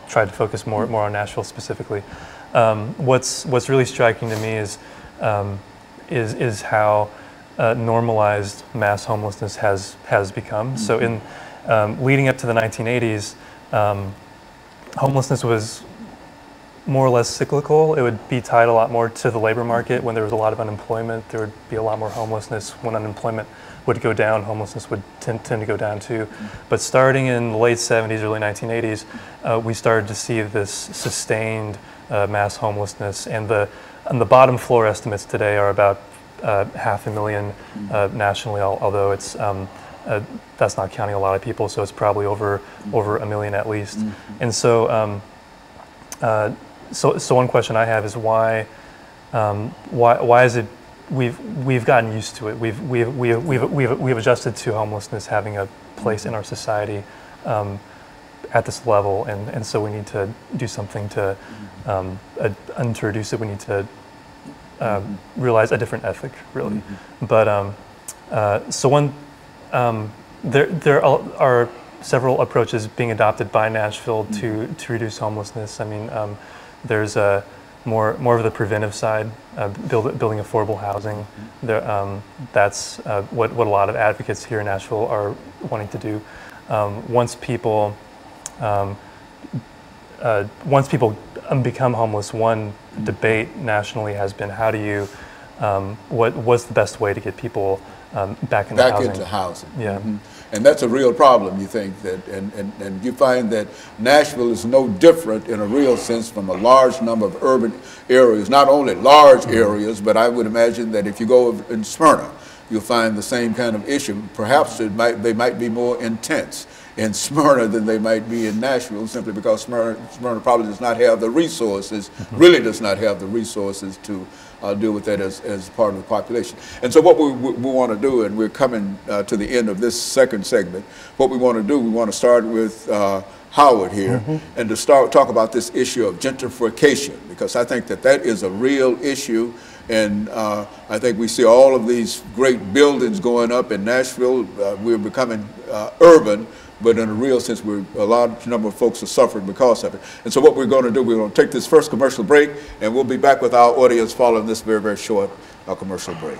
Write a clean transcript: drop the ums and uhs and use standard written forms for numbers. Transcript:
tried to focus more on Nashville specifically. What's really striking to me is how normalized mass homelessness has become. So in leading up to the 1980s, homelessness was more or less cyclical. It would be tied a lot more to the labor market. When there was a lot of unemployment, there would be a lot more homelessness. When unemployment would go down, homelessness would tend to go down too. But starting in the late 70s, early 1980s, we started to see this sustained mass homelessness. And the bottom floor estimates today are about 500,000 nationally, although it's that's not counting a lot of people, so it's probably over 1 million at least. And so, so one question I have is why is it we've gotten used to it? We've adjusted to homelessness having a place in our society at this level, and so we need to do something to introduce it. We need to realize a different ethic, really. But so one. There are several approaches being adopted by Nashville to reduce homelessness. I mean, there's more of the preventive side, building affordable housing. That's what a lot of advocates here in Nashville are wanting to do. Once people become homeless, one debate nationally has been how do you what's the best way to get people back into housing. Yeah. And that's a real problem, you think, that, and you find that Nashville is no different in a real sense from a large number of urban areas, not only large areas, but I would imagine that if you go in Smyrna, you'll find the same kind of issue. Perhaps they might be more intense in Smyrna than they might be in Nashville, simply because Smyrna probably does not have the resources, really does not have the resources to deal with that as part of the population. And so what we want to do, and we're coming to the end of this second segment, what we want to do, we want to start with Howard here, and to talk about this issue of gentrification, because I think that is a real issue. And I think we see all of these great buildings going up in Nashville. We're becoming urban, but in a real sense, a large number of folks are suffering because of it. And so what we're going to do, we're going to take this first commercial break, and we'll be back with our audience following this very, very short commercial break.